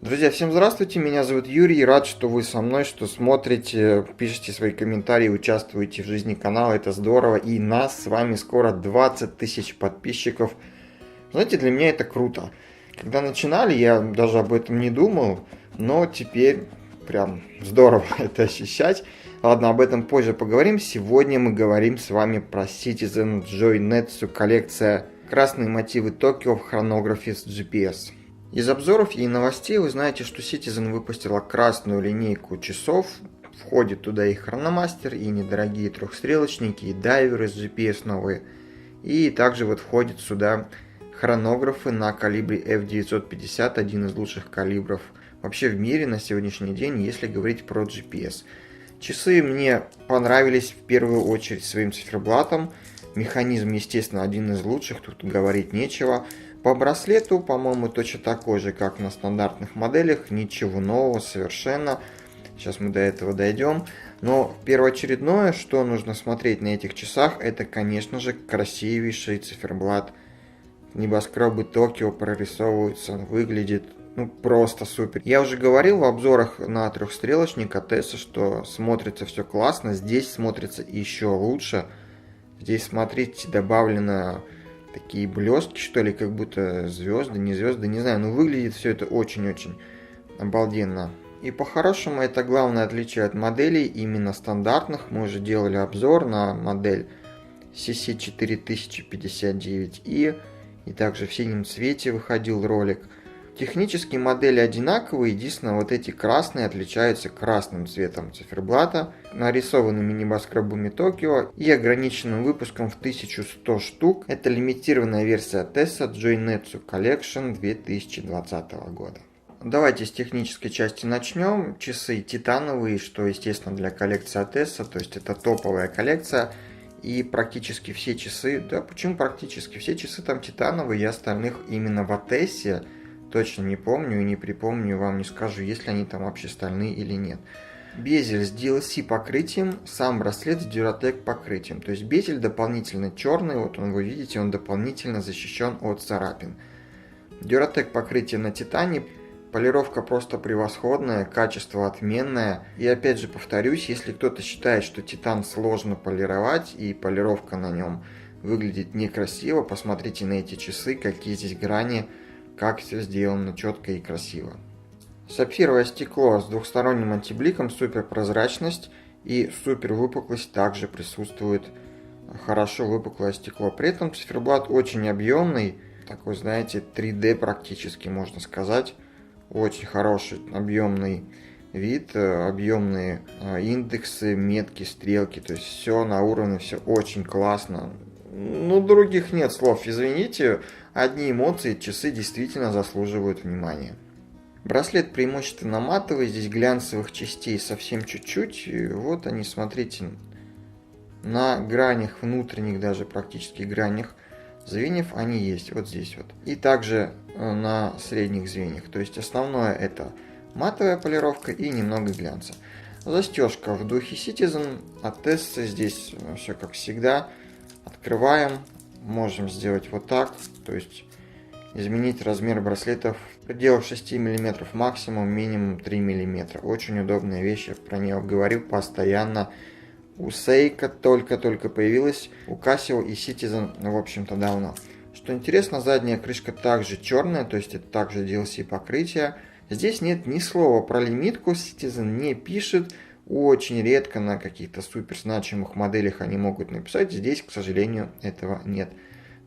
Друзья, всем здравствуйте, меня зовут Юрий, рад, что вы со мной, что смотрите, пишите свои комментарии, участвуете в жизни канала, это здорово, и нас с вами скоро 20 тысяч подписчиков. Знаете, для меня это круто. Когда начинали, я даже об этом не думал, но теперь прям здорово это ощущать. Ладно, об этом позже поговорим. Сегодня мы говорим с вами про Citizen Joinetsu, коллекция «Красные мотивы Токио в хронографе с GPS». Из обзоров и новостей вы знаете, что Citizen выпустила красную линейку часов. Входит туда и хрономастер, и недорогие трехстрелочники, и дайверы с GPS новые. И также вот входит сюда хронографы на калибре F950, один из лучших калибров вообще в мире на сегодняшний день, если говорить про GPS. Часы мне понравились в первую очередь своим циферблатом. Механизм, естественно, один из лучших, тут говорить нечего. По браслету, по-моему, точно такой же, как на стандартных моделях, ничего нового совершенно. Сейчас мы до этого дойдем. Но первоочередное, что нужно смотреть на этих часах, это, конечно же, красивейший циферблат. Небоскребы Токио прорисовываются, выглядит просто супер. Я уже говорил в обзорах на трехстрелочник от Tesla, что смотрится все классно, здесь смотрится еще лучше. Здесь, смотрите, добавлено такие блестки, что ли, как будто звезды, не знаю, но выглядит все это очень-очень обалденно. И по-хорошему это главное отличие от моделей именно стандартных. Мы уже делали обзор на модель CC4059i, и также в синем цвете выходил ролик. Технически модели одинаковые, единственное, вот эти красные отличаются красным цветом циферблата, нарисованными небоскребами Токио и ограниченным выпуском в 1100 штук. Это лимитированная версия Tesla Joinetsu Collection 2020 года. Давайте с технической части начнем. Часы титановые, что естественно для коллекции от Tesla, то есть это топовая коллекция. И практически все часы, да почему практически, все часы там титановые, я остальных именно в Атессе точно не помню и не припомню, вам не скажу, есть ли они там вообще стальные или нет. Безель с DLC покрытием, сам браслет с Duratec покрытием. То есть безель дополнительно черный, вот вы видите, он дополнительно защищен от царапин. Duratec покрытие на титане, полировка просто превосходная, качество отменное. И опять же повторюсь, если кто-то считает, что титан сложно полировать и полировка на нем выглядит некрасиво, посмотрите на эти часы, какие здесь грани, как все сделано четко и красиво. Сапфировое стекло с двухсторонним антибликом, супер прозрачность и супер выпуклость также присутствует. Хорошо выпуклое стекло. При этом циферблат очень объемный, такой, знаете, 3D практически можно сказать. Очень хороший объемный вид, объемные индексы, метки, стрелки, то есть все на уровне, все очень классно. Других нет слов, извините, одни эмоции, часы действительно заслуживают внимания. Браслет преимущественно матовый, здесь глянцевых частей совсем чуть-чуть. И вот они, смотрите, на гранях, внутренних даже практически гранях звеньев они есть, вот здесь вот. И также на средних звеньях, то есть основное это матовая полировка и немного глянца. Застежка в духе Citizen, от Tesla здесь все как всегда. Открываем, можем сделать вот так, то есть изменить размер браслетов в пределах 6 мм максимум, минимум 3 мм. Очень удобная вещь, я про нее говорю постоянно. У Seiko только-только появилась, у Casio и Citizen, в общем-то, давно. Что интересно, задняя крышка также черная, то есть это также DLC покрытие. Здесь нет ни слова про лимитку, Citizen не пишет. Очень редко на каких-то супер значимых моделях они могут написать. Здесь, к сожалению, этого нет.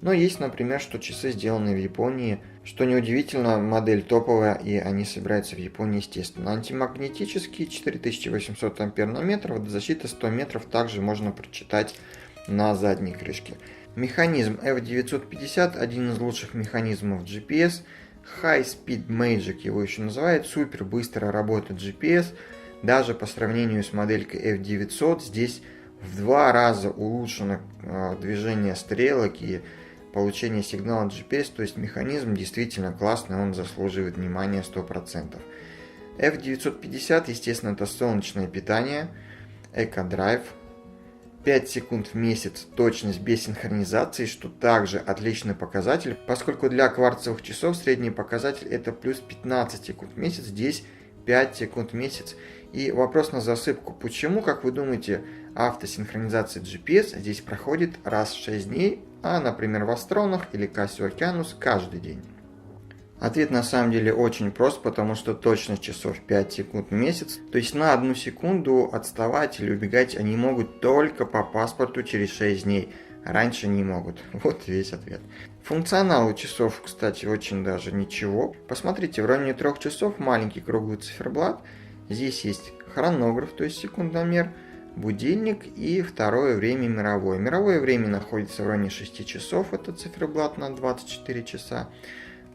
Но есть, например, что часы сделаны в Японии. Что неудивительно, модель топовая, и они собираются в Японии, естественно. Антимагнетические 4800 ампер на метр, водозащита 100 метров также можно прочитать на задней крышке. Механизм F950, один из лучших механизмов GPS. High Speed Magic его еще называют. Супер быстро работает GPS. Даже по сравнению с моделькой F900 здесь в 2 раза улучшено движение стрелок и получение сигнала GPS, то есть механизм действительно классный, он заслуживает внимания 100%. F950, естественно, это солнечное питание, Eco Drive, 5 секунд в месяц точность без синхронизации, что также отличный показатель, поскольку для кварцевых часов средний показатель это плюс 15 секунд в месяц, здесь 5 секунд в месяц. И вопрос на засыпку. Почему, как вы думаете, автосинхронизация GPS здесь проходит раз в 6 дней, а, например, в Астронах или Casio Oceanus каждый день? Ответ на самом деле очень прост, потому что точность часов 5 секунд в месяц. То есть на 1 секунду отставать или убегать они могут только по паспорту через 6 дней. Раньше не могут. Вот весь ответ. Функционал у часов, кстати, очень даже ничего. Посмотрите, в районе 3 часов маленький круглый циферблат. Здесь есть хронограф, то есть секундомер, будильник и второе время мировое. Мировое время находится в районе 6 часов, это циферблат на 24 часа.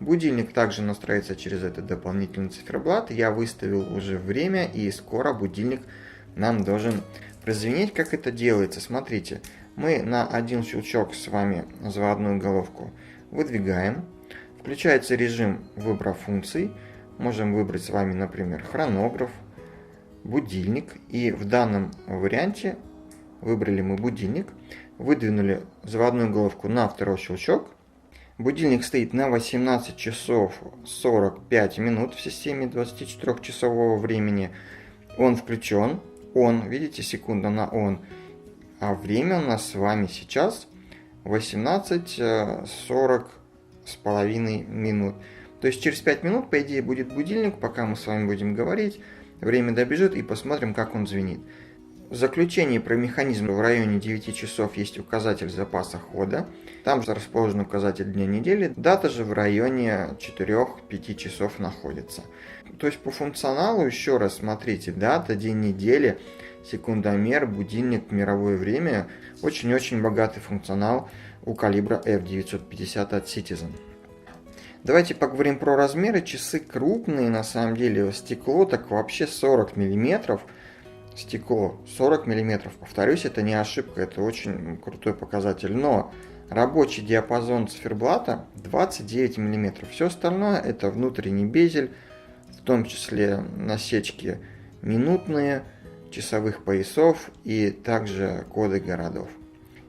Будильник также настраивается через этот дополнительный циферблат. Я выставил уже время, и скоро будильник нам должен прозвенеть. Как это делается? Смотрите, мы на один щелчок с вами заводную головку выдвигаем. Включается режим выбора функций. Можем выбрать с вами, например, хронограф, будильник. И в данном варианте выбрали мы будильник, выдвинули заводную головку на второй щелчок. Будильник стоит на 18 часов 45 минут в системе 24-часового времени. Он включен. Видите, секунда на он. А время у нас с вами сейчас 18:40 с половиной минут. То есть через 5 минут, по идее, будет будильник, пока мы с вами будем говорить. Время добежит и посмотрим, как он звенит. В заключении про механизм в районе 9 часов есть указатель запаса хода. Там же расположен указатель дня недели. Дата же в районе 4-5 часов находится. То есть по функционалу еще раз смотрите. Дата, день недели, секундомер, будильник, мировое время. Очень-очень богатый функционал у калибра F950 от Citizen. Давайте поговорим про размеры. Часы крупные, на самом деле. Стекло так вообще 40 мм. Стекло 40 мм. Повторюсь, это не ошибка, это очень крутой показатель. Но рабочий диапазон циферблата 29 мм. Все остальное это внутренний безель, в том числе насечки минутные, часовых поясов и также коды городов.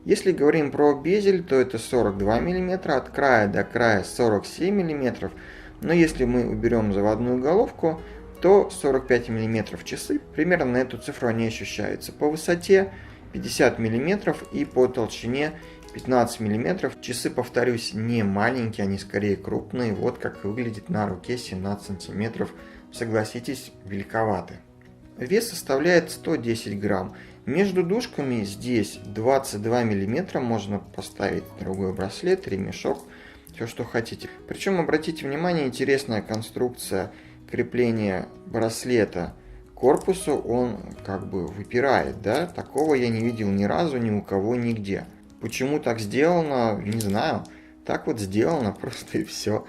Если говорим про безель, то это 42 мм, от края до края 47 мм. Но если мы уберем заводную головку, то 45 мм часы, примерно на эту цифру они ощущаются. По высоте 50 мм и по толщине 15 мм. Часы, повторюсь, не маленькие, они скорее крупные. Вот как выглядит на руке 17 см. Согласитесь, великоваты. Вес составляет 110 грамм. Между дужками здесь 22 мм. Можно поставить другой браслет, ремешок, все что хотите. Причем обратите внимание, интересная конструкция крепления браслета к корпусу, он как бы выпирает, да? Такого я не видел ни разу, ни у кого, нигде. Почему так сделано, не знаю. Так вот сделано, просто и все.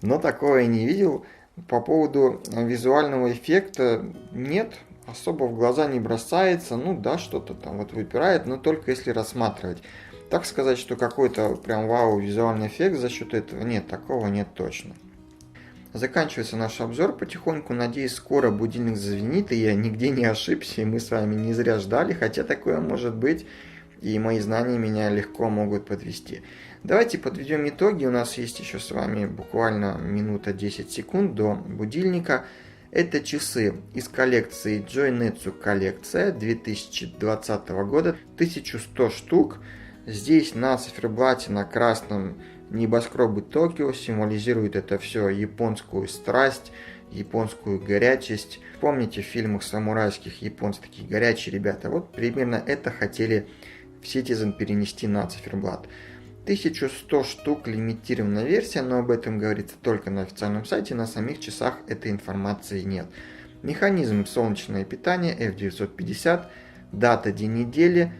Но такого я не видел. По поводу визуального эффекта нет, особо в глаза не бросается. Ну да, что-то там вот выпирает, но только если рассматривать. Так сказать, что какой-то прям вау визуальный эффект за счет этого, нет, такого нет точно. Заканчивается наш обзор потихоньку. Надеюсь, скоро будильник зазвенит, и я нигде не ошибся, и мы с вами не зря ждали, хотя такое может быть, и мои знания меня легко могут подвести. Давайте подведем итоги. У нас есть еще с вами буквально минута 10 секунд до будильника. Это часы из коллекции Joinetsu коллекция 2020 года, 1100 штук. Здесь на циферблате на красном небоскребы Токио, символизирует это все японскую страсть, японскую горячесть. Помните в фильмах самурайских японцы такие горячие ребята? Вот примерно это хотели в Citizen перенести на циферблат. 1100 штук лимитированная версия, но об этом говорится только на официальном сайте, на самих часах этой информации нет. Механизм солнечное питание F950, дата, день недели,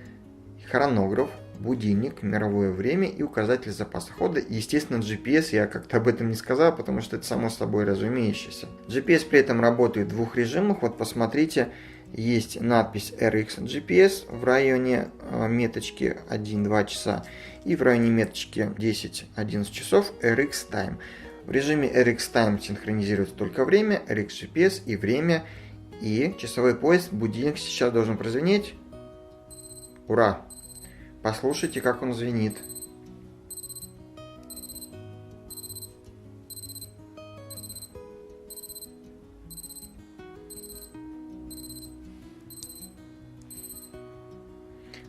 хронограф, будильник, мировое время и указатель запаса хода. И, естественно, GPS я как-то об этом не сказал, потому что это само собой разумеющееся. GPS при этом работает в двух режимах. Вот посмотрите, есть надпись RX GPS в районе меточки 1-2 часа и в районе меточки 10-11 часов RX Time. В режиме RX Time синхронизируется только время, RX GPS и время, и часовой пояс. Будильник сейчас должен прозвенеть. Ура! Послушайте, как он звенит.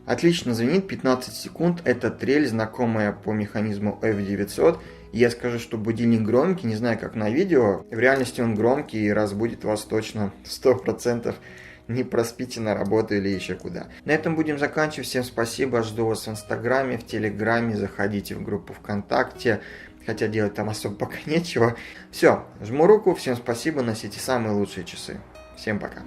Отлично звенит, 15 секунд, это трель, знакомая по механизму F900. Я скажу, что будильник громкий, не знаю, как на видео. В реальности он громкий и разбудит вас точно 100%. Не проспите на работу или еще куда. На этом будем заканчивать. Всем спасибо, жду вас в Инстаграме, в Телеграме, заходите в группу ВКонтакте. Хотя делать там особо пока нечего. Все, жму руку, всем спасибо, носите самые лучшие часы. Всем пока.